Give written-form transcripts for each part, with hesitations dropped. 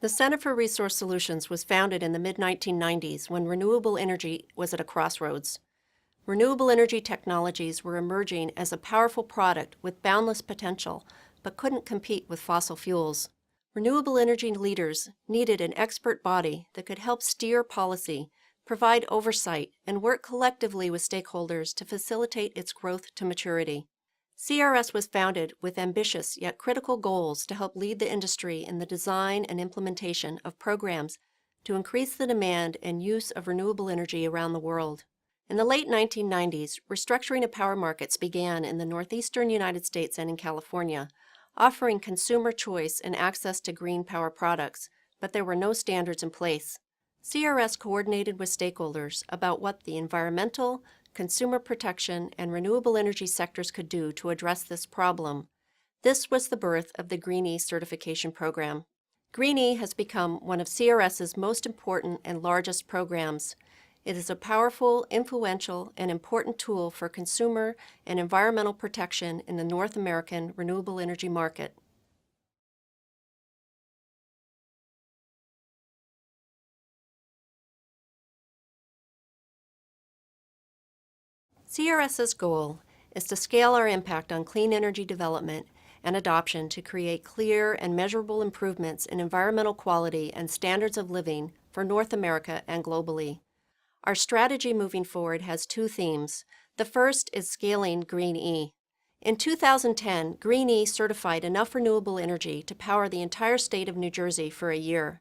The Center for Resource Solutions was founded in the mid-1990s when renewable energy was at a crossroads. Renewable energy technologies were emerging as a powerful product with boundless potential, but couldn't compete with fossil fuels. Renewable energy leaders needed an expert body that could help steer policy, provide oversight, and work collectively with stakeholders to facilitate its growth to maturity. CRS was founded with ambitious yet critical goals to help lead the industry in the design and implementation of programs to increase the demand and use of renewable energy around the world. In the late 1990s, restructuring of power markets began in the northeastern United States and in California, offering consumer choice and access to green power products, but there were no standards in place. CRS coordinated with stakeholders about what the environmental, consumer protection, and renewable energy sectors could do to address this problem. This was the birth of the Green E certification program. Green E has become one of CRS's most important and largest programs. It is a powerful, influential, and important tool for consumer and environmental protection in the North American renewable energy market. CRS's goal is to scale our impact on clean energy development and adoption to create clear and measurable improvements in environmental quality and standards of living for North America and globally. Our strategy moving forward has two themes. The first is scaling Green E. In 2010, Green E certified enough renewable energy to power the entire state of New Jersey for a year.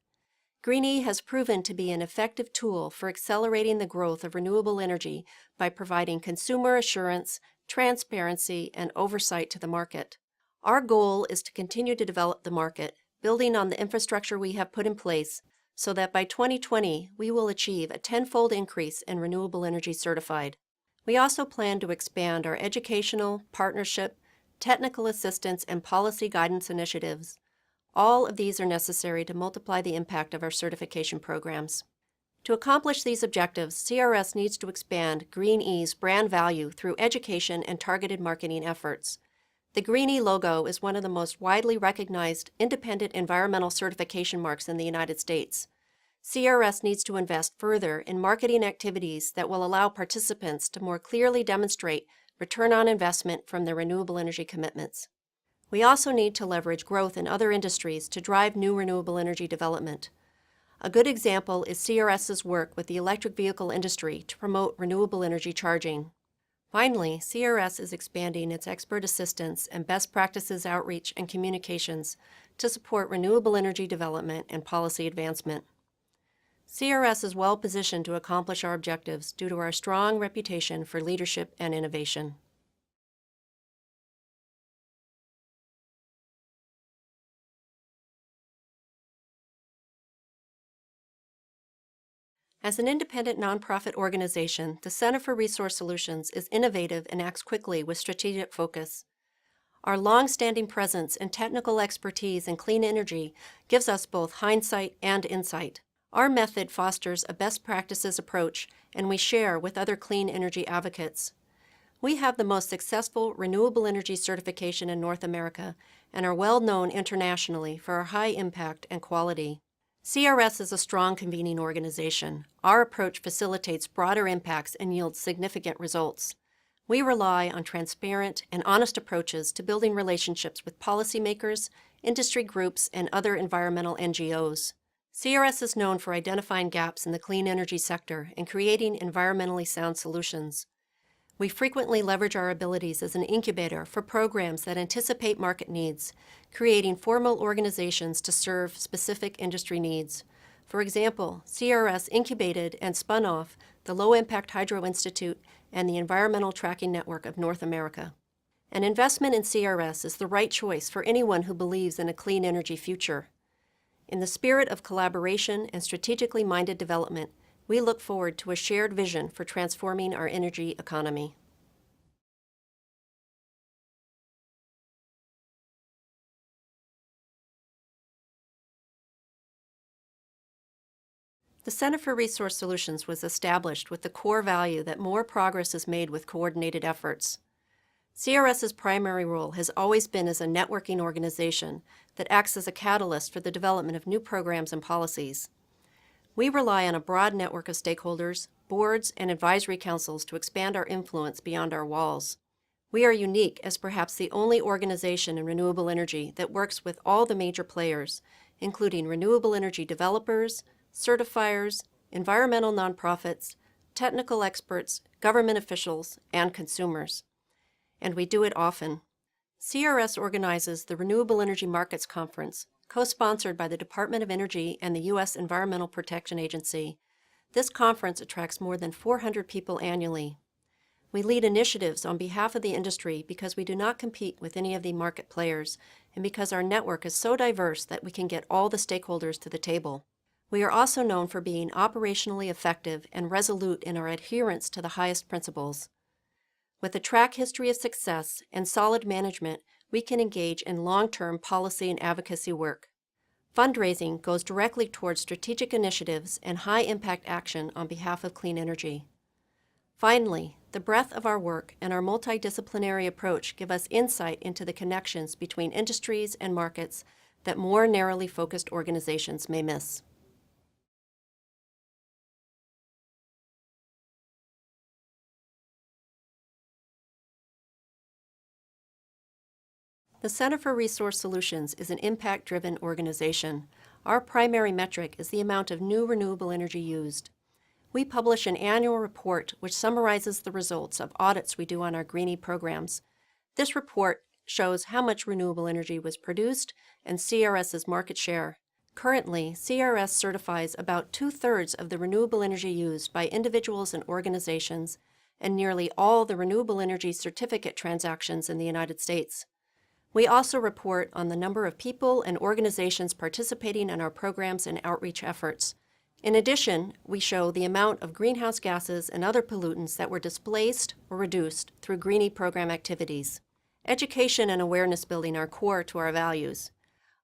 Green E has proven to be an effective tool for accelerating the growth of renewable energy by providing consumer assurance, transparency, and oversight to the market. Our goal is to continue to develop the market, building on the infrastructure we have put in place, so that by 2020 we will achieve a tenfold increase in renewable energy certified. We also plan to expand our educational, partnership, technical assistance, and policy guidance initiatives. All of these are necessary to multiply the impact of our certification programs. To accomplish these objectives, CRS needs to expand Green E's brand value through education and targeted marketing efforts. The Green E logo is one of the most widely recognized independent environmental certification marks in the United States. CRS needs to invest further in marketing activities that will allow participants to more clearly demonstrate return on investment from their renewable energy commitments. We also need to leverage growth in other industries to drive new renewable energy development. A good example is CRS's work with the electric vehicle industry to promote renewable energy charging. Finally, CRS is expanding its expert assistance and best practices outreach and communications to support renewable energy development and policy advancement. CRS is well positioned to accomplish our objectives due to our strong reputation for leadership and innovation. As an independent nonprofit organization, the Center for Resource Solutions is innovative and acts quickly with strategic focus. Our long-standing presence and technical expertise in clean energy gives us both hindsight and insight. Our method fosters a best practices approach, and we share with other clean energy advocates. We have the most successful renewable energy certification in North America and are well known internationally for our high impact and quality. CRS is a strong convening organization. Our approach facilitates broader impacts and yields significant results. We rely on transparent and honest approaches to building relationships with policymakers, industry groups, and other environmental NGOs. CRS is known for identifying gaps in the clean energy sector and creating environmentally sound solutions. We frequently leverage our abilities as an incubator for programs that anticipate market needs, creating formal organizations to serve specific industry needs. For example, CRS incubated and spun off the Low Impact Hydro Institute and the Environmental Tracking Network of North America. An investment in CRS is the right choice for anyone who believes in a clean energy future. In the spirit of collaboration and strategically minded development, we look forward to a shared vision for transforming our energy economy. The Center for Resource Solutions was established with the core value that more progress is made with coordinated efforts. CRS's primary role has always been as a networking organization that acts as a catalyst for the development of new programs and policies. We rely on a broad network of stakeholders, boards, and advisory councils to expand our influence beyond our walls. We are unique as perhaps the only organization in renewable energy that works with all the major players, including renewable energy developers, certifiers, environmental nonprofits, technical experts, government officials, and consumers. And we do it often. CRS organizes the Renewable Energy Markets Conference, co-sponsored by the Department of Energy and the U.S. Environmental Protection Agency. This conference attracts more than 400 people annually. We lead initiatives on behalf of the industry because we do not compete with any of the market players, and because our network is so diverse that we can get all the stakeholders to the table. We are also known for being operationally effective and resolute in our adherence to the highest principles. With a track history of success and solid management, we can engage in long-term policy and advocacy work. Fundraising goes directly towards strategic initiatives and high-impact action on behalf of clean energy. Finally, the breadth of our work and our multidisciplinary approach give us insight into the connections between industries and markets that more narrowly focused organizations may miss. The Center for Resource Solutions is an impact-driven organization. Our primary metric is the amount of new renewable energy used. We publish an annual report which summarizes the results of audits we do on our Greenie programs. This report shows how much renewable energy was produced and CRS's market share. Currently, CRS certifies about 2/3 of the renewable energy used by individuals and organizations, and nearly all the renewable energy certificate transactions in the United States. We also report on the number of people and organizations participating in our programs and outreach efforts. In addition, we show the amount of greenhouse gases and other pollutants that were displaced or reduced through Greenie program activities. Education and awareness building are core to our values.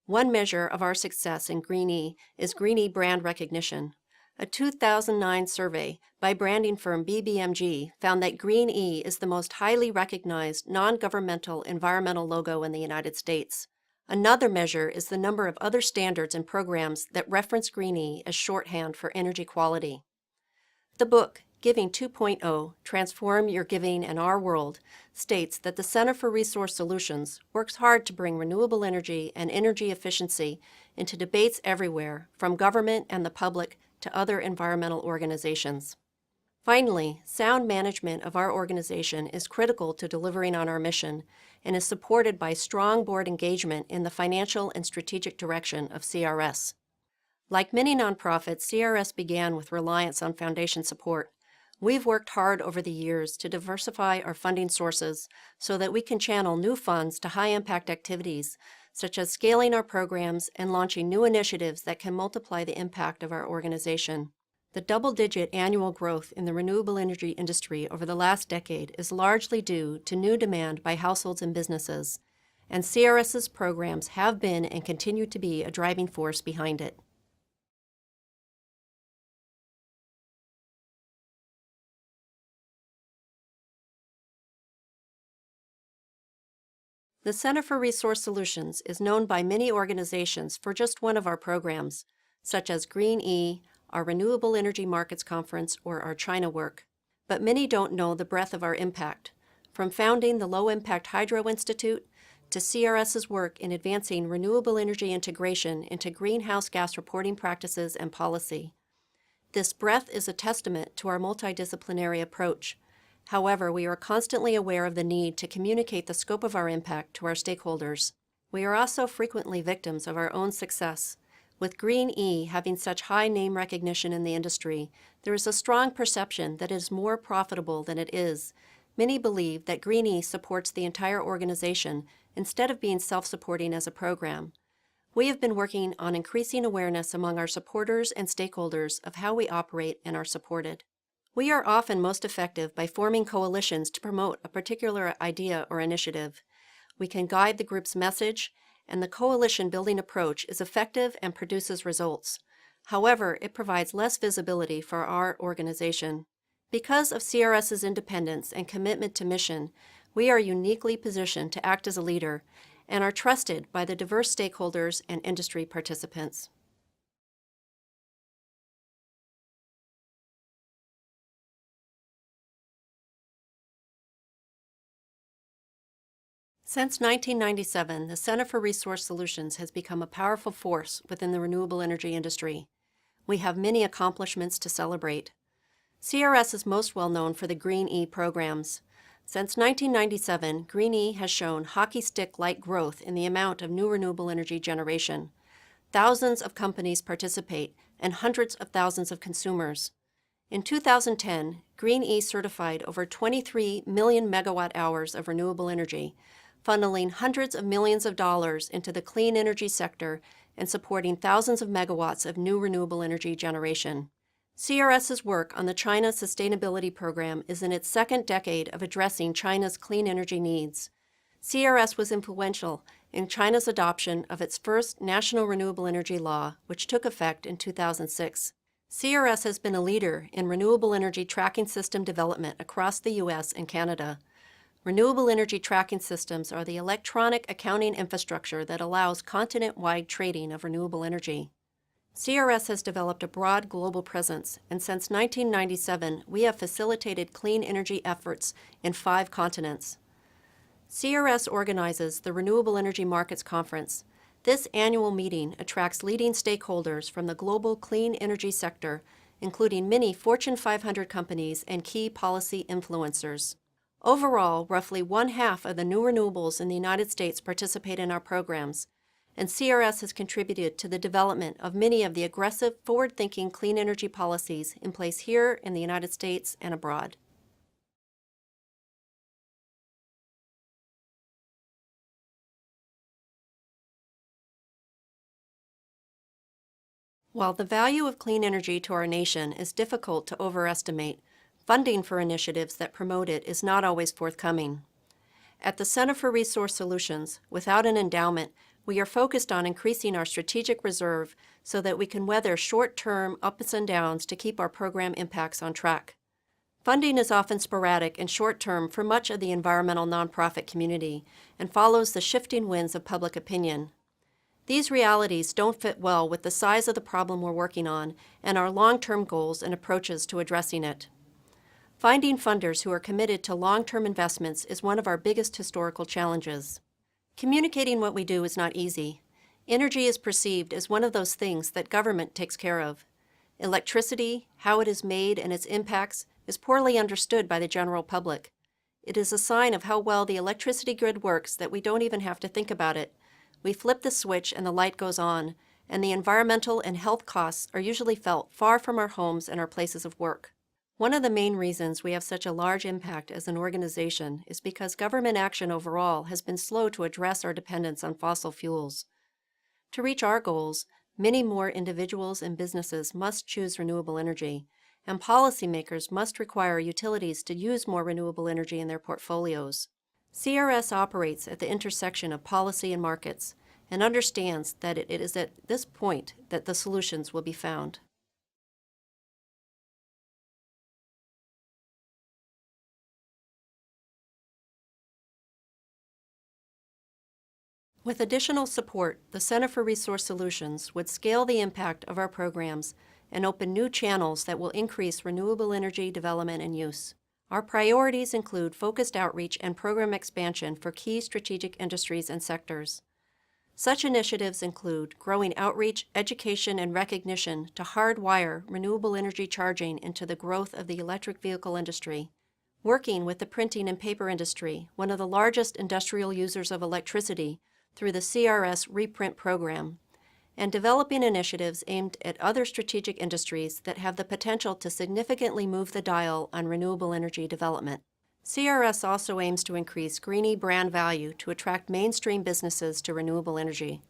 One measure of our success in Greenie is Greenie brand recognition. A 2009 survey by branding firm BBMG found that Green-E is the most highly recognized non-governmental environmental logo in the United States. Another measure is the number of other standards and programs that reference Green-E as shorthand for energy quality. The book, Giving 2.0, Transform Your Giving and Our World, states that the Center for Resource Solutions works hard to bring renewable energy and energy efficiency into debates everywhere, from government and the public to other environmental organizations. Finally, sound management of our organization is critical to delivering on our mission and is supported by strong board engagement in the financial and strategic direction of CRS. Like many nonprofits, CRS began with reliance on foundation support. We've worked hard over the years to diversify our funding sources so that we can channel new funds to high-impact activities, such as scaling our programs and launching new initiatives that can multiply the impact of our organization. The double-digit annual growth in the renewable energy industry over the last decade is largely due to new demand by households and businesses, and CRS's programs have been and continue to be a driving force behind it. The Center for Resource Solutions is known by many organizations for just one of our programs, such as Green-E, our Renewable Energy Markets Conference, or our China work. But many don't know the breadth of our impact, from founding the Low Impact Hydro Institute to CRS's work in advancing renewable energy integration into greenhouse gas reporting practices and policy. This breadth is a testament to our multidisciplinary approach. However, we are constantly aware of the need to communicate the scope of our impact to our stakeholders. We are also frequently victims of our own success. With Green-E having such high name recognition in the industry, there is a strong perception that it is more profitable than it is. Many believe that Green-E supports the entire organization instead of being self-supporting as a program. We have been working on increasing awareness among our supporters and stakeholders of how we operate and are supported. We are often most effective by forming coalitions to promote a particular idea or initiative. We can guide the group's message, and the coalition-building approach is effective and produces results. However, it provides less visibility for our organization. Because of CRS's independence and commitment to mission, We are uniquely positioned to act as a leader and are trusted by the diverse stakeholders and industry participants. Since 1997, the Center for Resource Solutions has become a powerful force within the renewable energy industry. We have many accomplishments to celebrate. CRS is most well known for the Green E programs. Since 1997, Green E has shown hockey stick-like growth in the amount of new renewable energy generation. Thousands of companies participate and hundreds of thousands of consumers. In 2010, Green E certified over 23 million megawatt hours of renewable energy, funneling hundreds of millions of dollars into the clean energy sector and supporting thousands of megawatts of new renewable energy generation. CRS's work on the China Sustainability Program is in its second decade of addressing China's clean energy needs. CRS was influential in China's adoption of its first national renewable energy law, which took effect in 2006. CRS has been a leader in renewable energy tracking system development across the U.S. and Canada. Renewable energy tracking systems are the electronic accounting infrastructure that allows continent-wide trading of renewable energy. CRS has developed a broad global presence, and since 1997, we have facilitated clean energy efforts in 5 continents. CRS organizes the Renewable Energy Markets Conference. This annual meeting attracts leading stakeholders from the global clean energy sector, including many Fortune 500 companies and key policy influencers. Overall, roughly 1/2 of the new renewables in the United States participate in our programs, and CRS has contributed to the development of many of the aggressive, forward-thinking clean energy policies in place here in the United States and abroad. While the value of clean energy to our nation is difficult to overestimate, funding for initiatives that promote it is not always forthcoming. At the Center for Resource Solutions, without an endowment, we are focused on increasing our strategic reserve so that we can weather short-term ups and downs to keep our program impacts on track. Funding is often sporadic and short-term for much of the environmental nonprofit community and follows the shifting winds of public opinion. These realities don't fit well with the size of the problem we're working on and our long-term goals and approaches to addressing it. Finding funders who are committed to long-term investments is one of our biggest historical challenges. Communicating what we do is not easy. Energy is perceived as one of those things that government takes care of. Electricity, how it is made, and its impacts is poorly understood by the general public. It is a sign of how well the electricity grid works that we don't even have to think about it. We flip the switch and the light goes on, and the environmental and health costs are usually felt far from our homes and our places of work. One of the main reasons we have such a large impact as an organization is because government action overall has been slow to address our dependence on fossil fuels. To reach our goals, many more individuals and businesses must choose renewable energy, and policymakers must require utilities to use more renewable energy in their portfolios. CRS operates at the intersection of policy and markets and understands that it is at this point that the solutions will be found. With additional support, the Center for Resource Solutions would scale the impact of our programs and open new channels that will increase renewable energy development and use. Our priorities include focused outreach and program expansion for key strategic industries and sectors. Such initiatives include growing outreach, education, and recognition to hardwire renewable energy charging into the growth of the electric vehicle industry, working with the printing and paper industry, one of the largest industrial users of electricity, through the CRS Reprint program, and developing initiatives aimed at other strategic industries that have the potential to significantly move the dial on renewable energy development. CRS also aims to increase Green E brand value to attract mainstream businesses to renewable energy.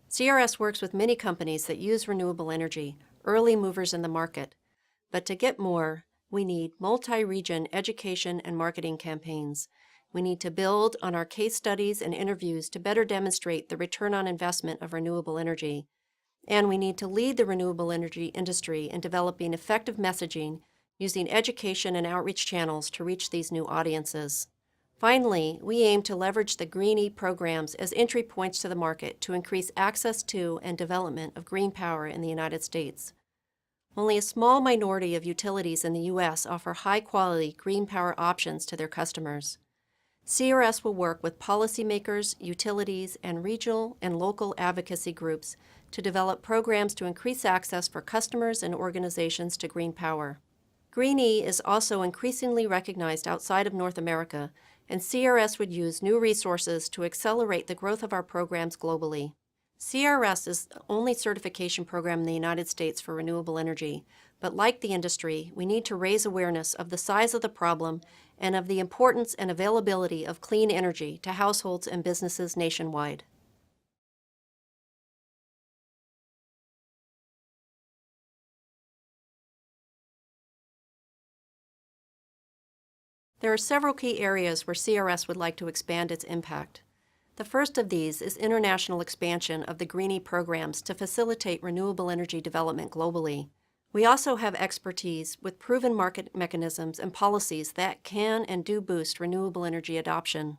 CRS works with many companies that use renewable energy, early movers in the market. But to get more, we need multi-region education and marketing campaigns. We need to build on our case studies and interviews to better demonstrate the return on investment of renewable energy. And we need to lead the renewable energy industry in developing effective messaging using education and outreach channels to reach these new audiences. Finally, we aim to leverage the Green programs as entry points to the market to increase access to and development of green power in the United States. Only a small minority of utilities in the U.S. offer high-quality green power options to their customers. CRS will work with policymakers, utilities, and regional and local advocacy groups to develop programs to increase access for customers and organizations to green power. Green is also increasingly recognized outside of North America, and CRS would use new resources to accelerate the growth of our programs globally. CRS is the only certification program in the United States for renewable energy, but like the industry, we need to raise awareness of the size of the problem and of the importance and availability of clean energy to households and businesses nationwide. There are several key areas where CRS would like to expand its impact. The first of these is international expansion of the Green programs to facilitate renewable energy development globally. We also have expertise with proven market mechanisms and policies that can and do boost renewable energy adoption.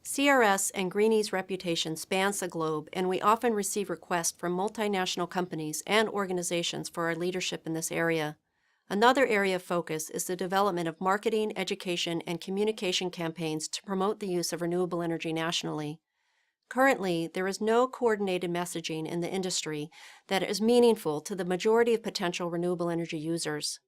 CRS and Green's reputation spans the globe, and we often receive requests from multinational companies and organizations for our leadership in this area. Another area of focus is the development of marketing, education, and communication campaigns to promote the use of renewable energy nationally. Currently, there is no coordinated messaging in the industry that is meaningful to the majority of potential renewable energy users.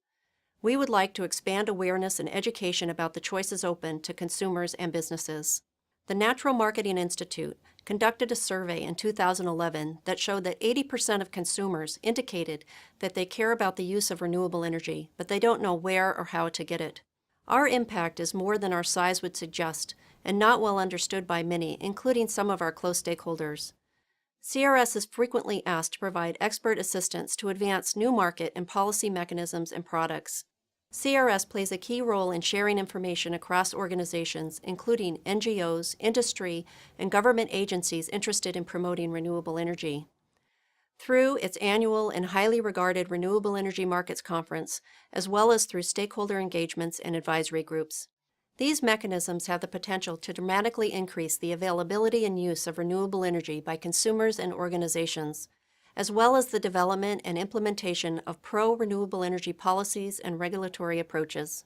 We would like to expand awareness and education about the choices open to consumers and businesses. The Natural Marketing Institute conducted a survey in 2011 that showed that 80% of consumers indicated that they care about the use of renewable energy, but they don't know where or how to get it. Our impact is more than our size would suggest, and not well understood by many, including some of our close stakeholders. CRS is frequently asked to provide expert assistance to advance new market and policy mechanisms and products. CRS plays a key role in sharing information across organizations, including NGOs, industry, and government agencies interested in promoting renewable energy. Through its annual and highly regarded Renewable Energy Markets Conference, as well as through stakeholder engagements and advisory groups. These mechanisms have the potential to dramatically increase the availability and use of renewable energy by consumers and organizations, as well as the development and implementation of pro-renewable energy policies and regulatory approaches.